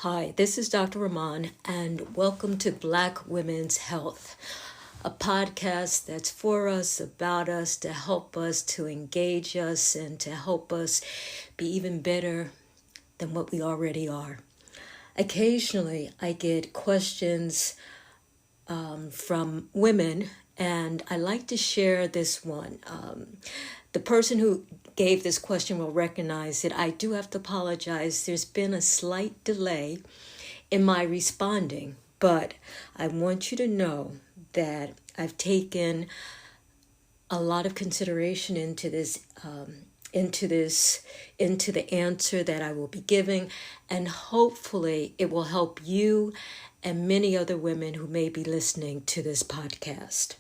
Hi, this is Dr. Rahman, and welcome to Black Women's Health, a podcast that's for us, about us, to help us, to engage us, and to help us be even better than what we already are. Occasionally, I get questions from women, and I like to share this one. The person who gave this question will recognize it. I do have to apologize. There's been a slight delay in my responding, but I want you to know that I've taken a lot of consideration into the answer that I will be giving, and hopefully it will help you and many other women who may be listening to this podcast.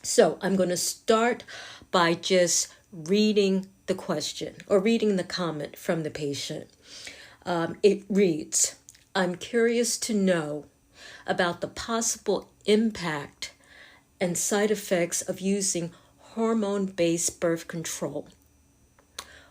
So I'm going to start by just reading the question or reading the comment from the patient. It reads, I'm curious to know about the possible impact and side effects of using hormone-based birth control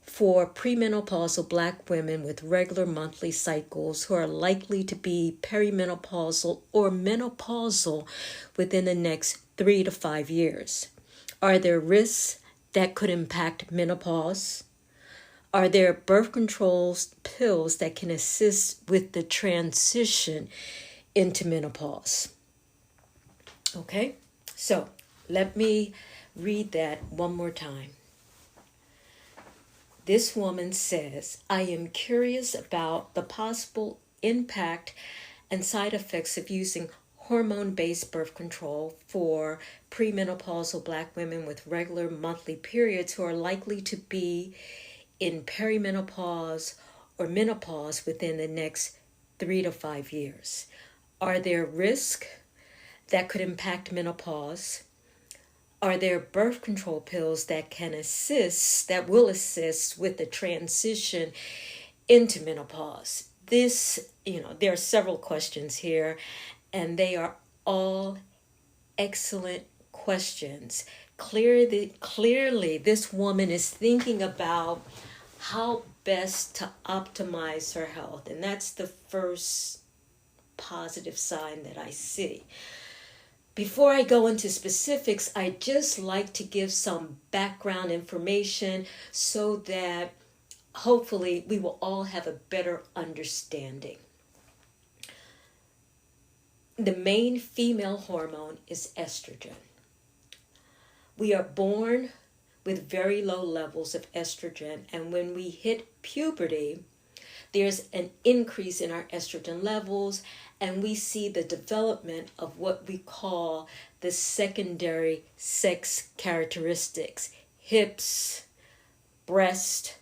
for premenopausal Black women with regular monthly cycles who are likely to be perimenopausal or menopausal within the next 3 to 5 years. Are there risks that could impact menopause? Are there birth control pills that can assist with the transition into menopause? Okay, so let me read that one more time. This woman says, I am curious about the possible impact and side effects of using hormone-based birth control for premenopausal Black women with regular monthly periods who are likely to be in perimenopause or menopause within the next 3 to 5 years. Are there risks that could impact menopause? Are there birth control pills that will assist with the transition into menopause? There are several questions here, and they are all excellent questions. Clearly, this woman is thinking about how best to optimize her health, and that's the first positive sign that I see. Before I go into specifics, I'd just like to give some background information so that hopefully we will all have a better understanding. The main female hormone is estrogen. We are born with very low levels of estrogen, and when we hit puberty, there's an increase in our estrogen levels, and we see the development of what we call the secondary sex characteristics. Hips, breast,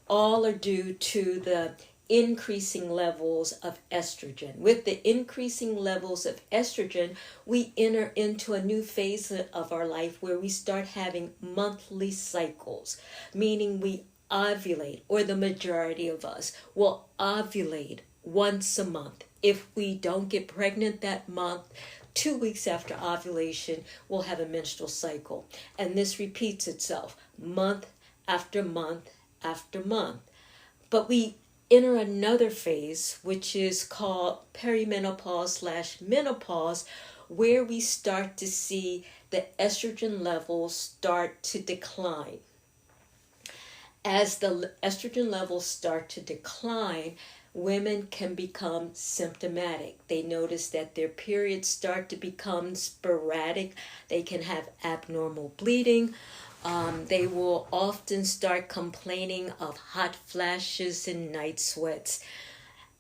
all are due to the increasing levels of estrogen. With the increasing levels of estrogen, we enter into a new phase of our life where we start having monthly cycles, meaning we ovulate, or the majority of us will ovulate once a month. If we don't get pregnant that month, 2 weeks after ovulation, we'll have a menstrual cycle. And this repeats itself month after month after month. But we enter another phase, which is called perimenopause/menopause, where we start to see the estrogen levels start to decline. As the estrogen levels start to decline, women can become symptomatic. They notice that their periods start to become sporadic. They can have abnormal bleeding. They will often start complaining of hot flashes and night sweats.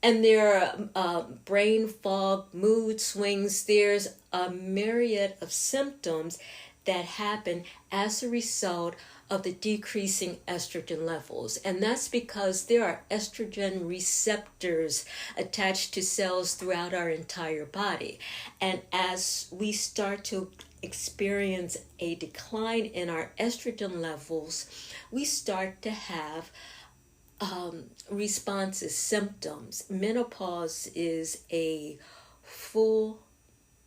And there are brain fog, mood swings. There's a myriad of symptoms that happen as a result of the decreasing estrogen levels. And that's because there are estrogen receptors attached to cells throughout our entire body. And as we start to experience a decline in our estrogen levels, we start to have responses, symptoms. Menopause is a full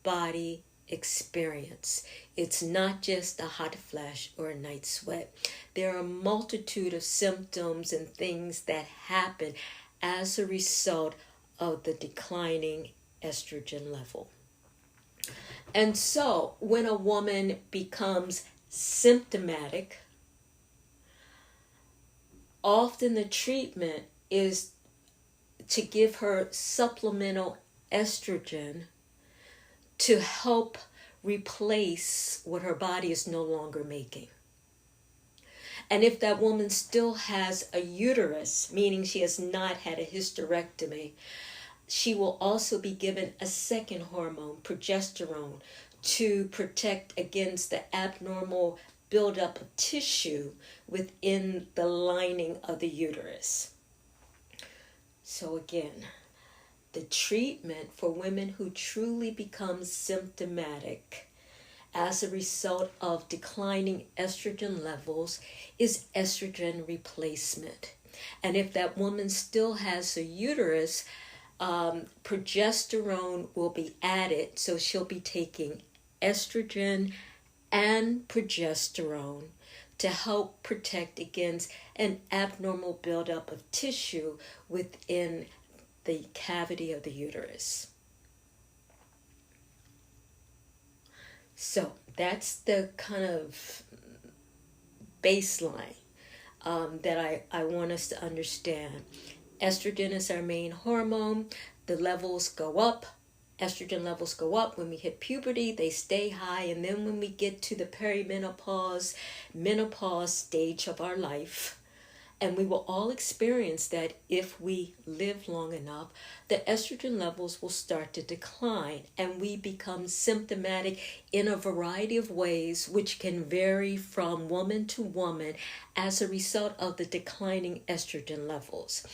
body experience. It's not just a hot flash or a night sweat. There are a multitude of symptoms and things that happen as a result of the declining estrogen level. And so when a woman becomes symptomatic, often the treatment is to give her supplemental estrogen to help replace what her body is no longer making. And if that woman still has a uterus, meaning she has not had a hysterectomy, she will also be given a second hormone, progesterone, to protect against the abnormal buildup of tissue within the lining of the uterus. So again, the treatment for women who truly become symptomatic as a result of declining estrogen levels is estrogen replacement. And if that woman still has a uterus, progesterone will be added, so she'll be taking estrogen and progesterone to help protect against an abnormal buildup of tissue within the cavity of the uterus. So that's the kind of baseline that I want us to understand. Estrogen is our main hormone. The levels go up. Estrogen levels go up when we hit puberty. They stay high. And then when we get to the menopause stage of our life, and we will all experience that if we live long enough, the estrogen levels will start to decline and we become symptomatic in a variety of ways, which can vary from woman to woman as a result of the declining estrogen levels.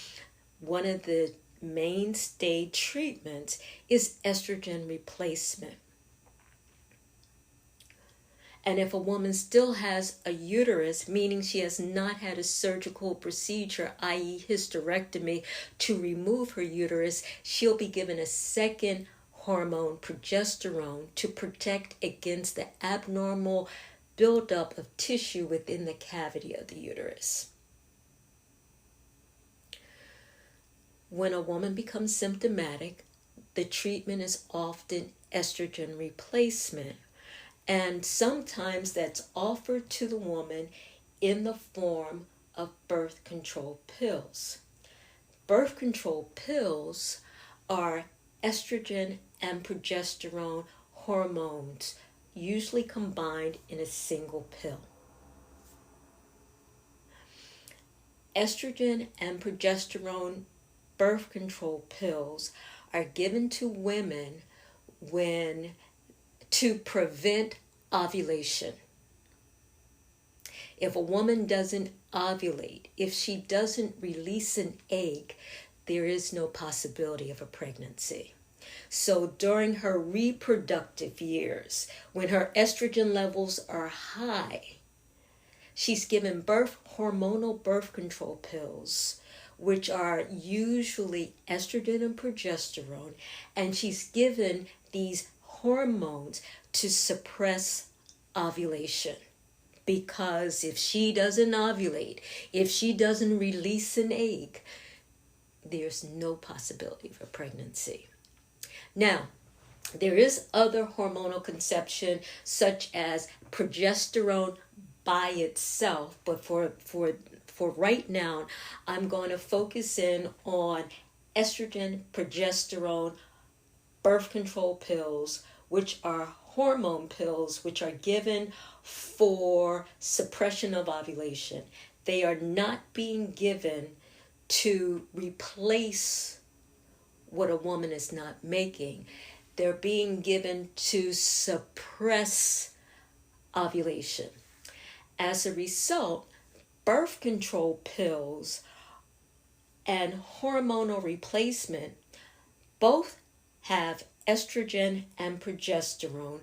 One of the mainstay treatments is estrogen replacement. And if a woman still has a uterus, meaning she has not had a surgical procedure, i.e. hysterectomy, to remove her uterus, she'll be given a second hormone, progesterone, to protect against the abnormal buildup of tissue within the cavity of the uterus. When a woman becomes symptomatic, the treatment is often estrogen replacement. And sometimes that's offered to the woman in the form of birth control pills. Birth control pills are estrogen and progesterone hormones, usually combined in a single pill. Estrogen and progesterone birth control pills are given to women to prevent ovulation. If a woman doesn't ovulate, if she doesn't release an egg, there is no possibility of a pregnancy. So during her reproductive years, when her estrogen levels are high, she's given hormonal birth control pills, which are usually estrogen and progesterone, and she's given these hormones to suppress ovulation. Because if she doesn't ovulate, if she doesn't release an egg, there's no possibility of a pregnancy. Now, there is other hormonal conception, such as progesterone by itself, but for right now, I'm going to focus in on estrogen, progesterone, birth control pills, which are hormone pills, which are given for suppression of ovulation. They are not being given to replace what a woman is not making. They're being given to suppress ovulation. As a result, birth control pills and hormonal replacement both have estrogen and progesterone,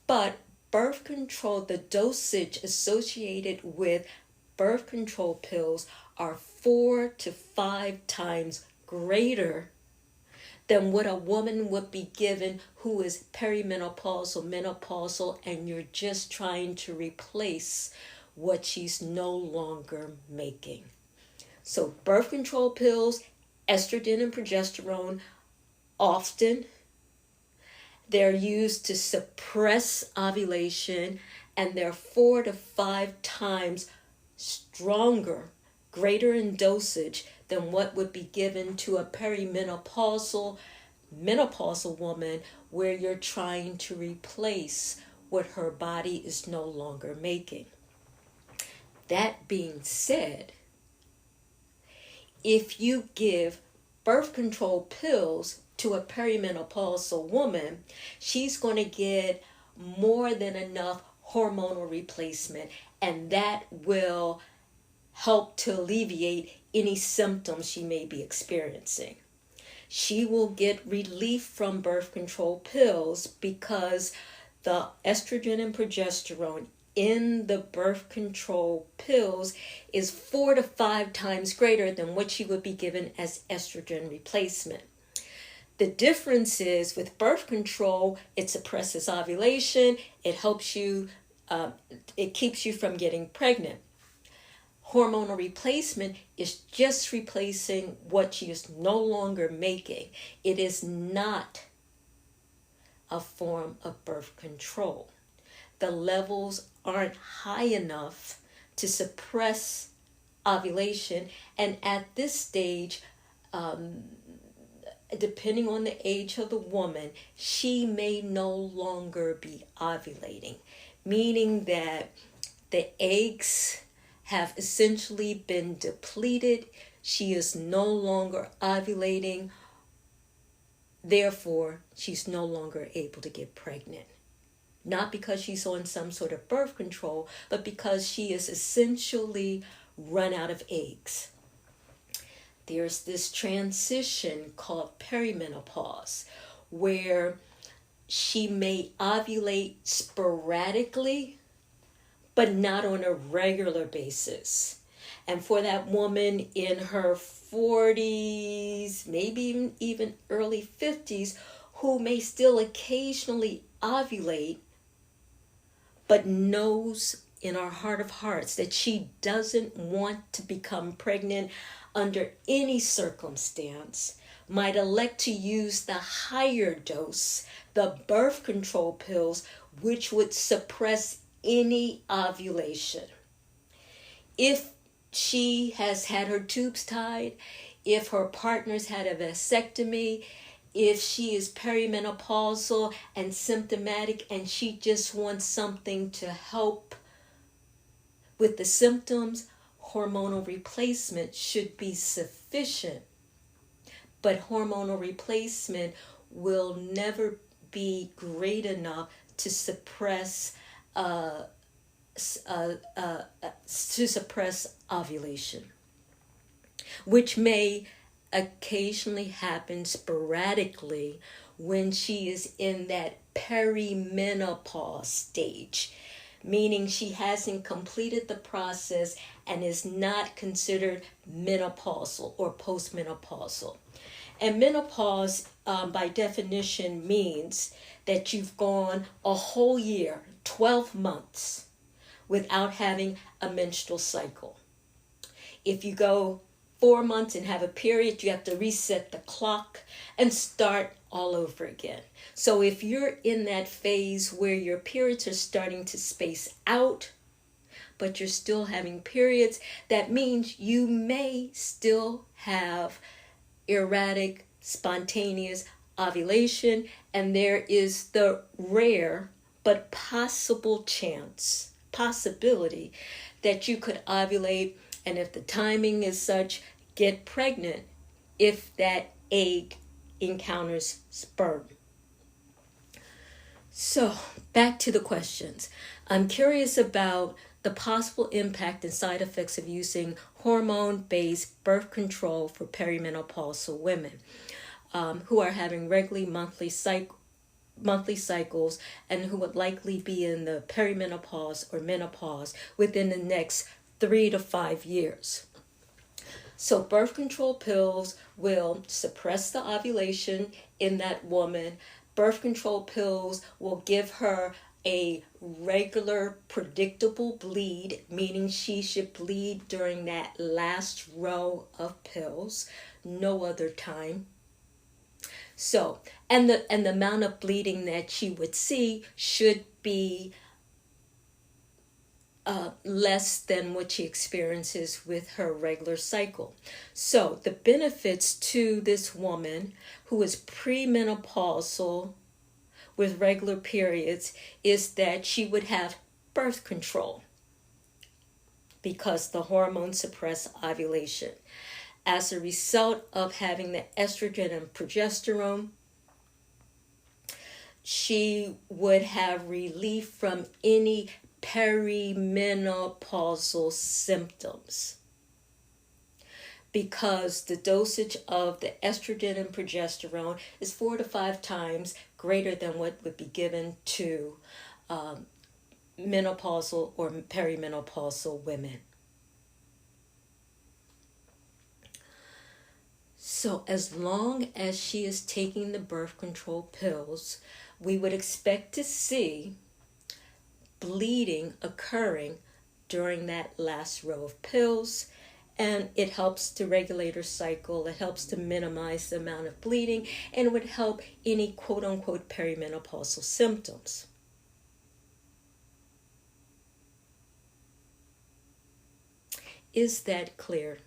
but birth control, the dosage associated with birth control pills are 4 to 5 times greater than what a woman would be given who is perimenopausal, menopausal, and you're just trying to replace what she's no longer making. So birth control pills, estrogen and progesterone often. They're used to suppress ovulation, and they're 4 to 5 times stronger, greater in dosage than what would be given to a menopausal woman, where you're trying to replace what her body is no longer making. That being said, if you give birth control pills to a perimenopausal woman, she's going to get more than enough hormonal replacement, and that will help to alleviate any symptoms she may be experiencing. She will get relief from birth control pills because the estrogen and progesterone in the birth control pills is 4 to 5 times greater than what she would be given as estrogen replacement. The difference is with birth control, it suppresses ovulation, it helps you, it keeps you from getting pregnant. Hormonal replacement is just replacing what she is no longer making. It is not a form of birth control. The levels aren't high enough to suppress ovulation, and at this stage, depending on the age of the woman, she may no longer be ovulating, meaning that the eggs have essentially been depleted. She is no longer ovulating. Therefore, she's no longer able to get pregnant. Not because she's on some sort of birth control, but because she is essentially run out of eggs. There's this transition called perimenopause, where she may ovulate sporadically, but not on a regular basis. And for that woman in her 40s, maybe even early 50s, who may still occasionally ovulate, but knows in her heart of hearts that she doesn't want to become pregnant under any circumstance, might elect to use the higher dose, the birth control pills, which would suppress any ovulation. If she has had her tubes tied, if her partner's had a vasectomy, if she is perimenopausal and symptomatic and she just wants something to help with the symptoms, hormonal replacement should be sufficient. But hormonal replacement will never be great enough to suppress ovulation, which may occasionally happen sporadically when she is in that perimenopause stage, meaning she hasn't completed the process and is not considered menopausal or postmenopausal. And menopause, by definition, means that you've gone a whole year, 12 months, without having a menstrual cycle. If you go 4 months and have a period, you have to reset the clock and start all over again. So if you're in that phase where your periods are starting to space out, but you're still having periods, that means you may still have erratic, spontaneous ovulation, and there is the rare but possibility that you could ovulate, and if the timing is such, get pregnant if that egg encounters sperm. So, back to the questions. I'm curious about the possible impact and side effects of using hormone-based birth control for perimenopausal women who are having regularly monthly cycles and who would likely be in the perimenopause or menopause within the next 3 to 5 years. So birth control pills will suppress the ovulation in that woman. Birth control pills will give her a regular, predictable bleed, meaning she should bleed during that last row of pills, no other time. So, and the amount of bleeding that she would see should be less than what she experiences with her regular cycle. So, the benefits to this woman who is premenopausal with regular periods is that she would have birth control because the hormones suppress ovulation. As a result of having the estrogen and progesterone, she would have relief from any perimenopausal symptoms because the dosage of the estrogen and progesterone is 4 to 5 times greater than what would be given to menopausal or perimenopausal women. So as long as she is taking the birth control pills, we would expect to see bleeding occurring during that last row of pills, and it helps to regulate her cycle. It helps to minimize the amount of bleeding, and it would help any quote-unquote perimenopausal symptoms. Is that clear?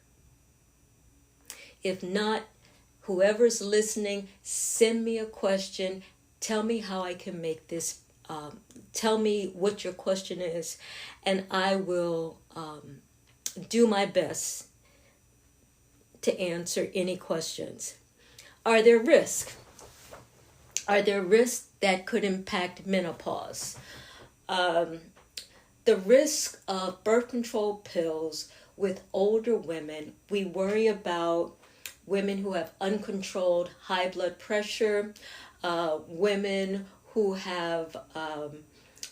If not, whoever's listening, send me a question. Tell me how I can make this. Tell me what your question is, and I will do my best to answer any questions. Are there risks? Are there risks that could impact menopause? The risk of birth control pills with older women, we worry about women who have uncontrolled high blood pressure, women who have a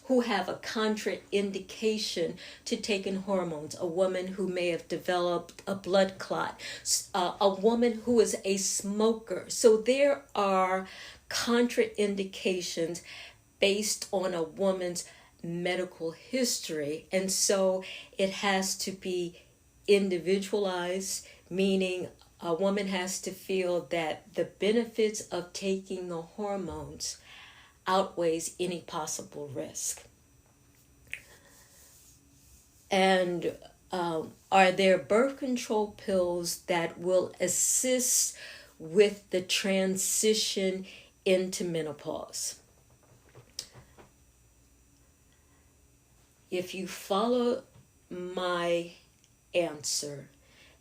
contraindication to taking hormones, a woman who may have developed a blood clot, a woman who is a smoker. So there are contraindications based on a woman's medical history, and so it has to be individualized, meaning a woman has to feel that the benefits of taking the hormones outweighs any possible risk. And are there birth control pills that will assist with the transition into menopause? If you follow my answer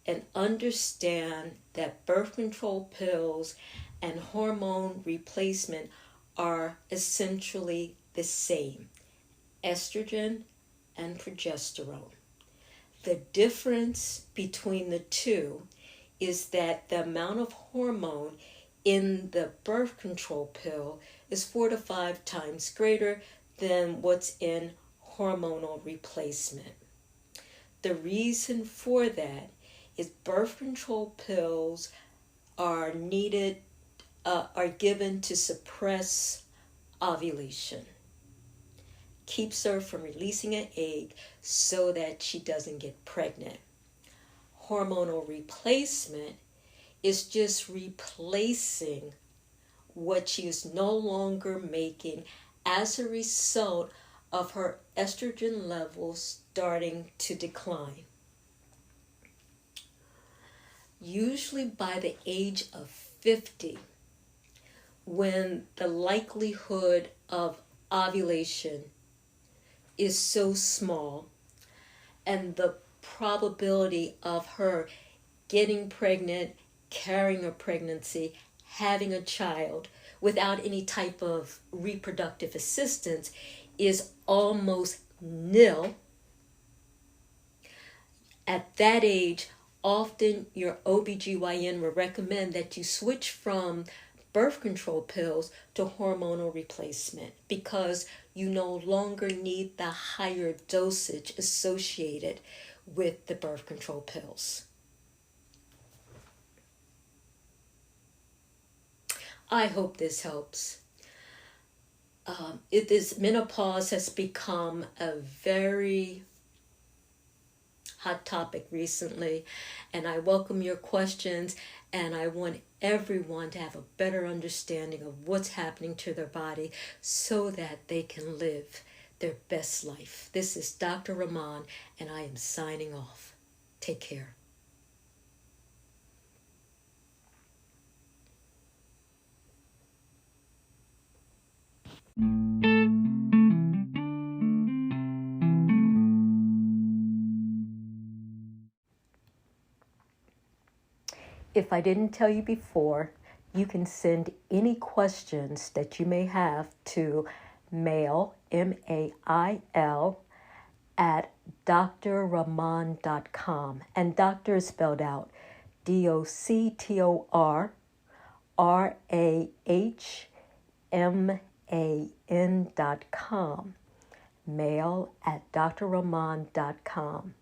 and understand that birth control pills and hormone replacement are essentially the same, estrogen and progesterone. The difference between the two is that the amount of hormone in the birth control pill is 4 to 5 times greater than what's in hormonal replacement. The reason for that is birth control pills are given to suppress ovulation, keeps her from releasing an egg so that she doesn't get pregnant. Hormonal replacement is just replacing what she is no longer making as a result of her estrogen levels starting to decline. Usually by the age of 50, when the likelihood of ovulation is so small and the probability of her getting pregnant, carrying a pregnancy, having a child without any type of reproductive assistance is almost nil. At that age, often your OBGYN will recommend that you switch from birth control pills to hormonal replacement because you no longer need the higher dosage associated with the birth control pills. I hope this helps. This menopause has become a very hot topic recently, and I welcome your questions, and I want everyone to have a better understanding of what's happening to their body so that they can live their best life. This is Dr. Rahman, and I am signing off. Take care. If I didn't tell you before, you can send any questions that you may have to mail, M-A-I-L, at drrahman.com. And doctor is spelled out DoctorRahman.com. Mail at drrahman.com.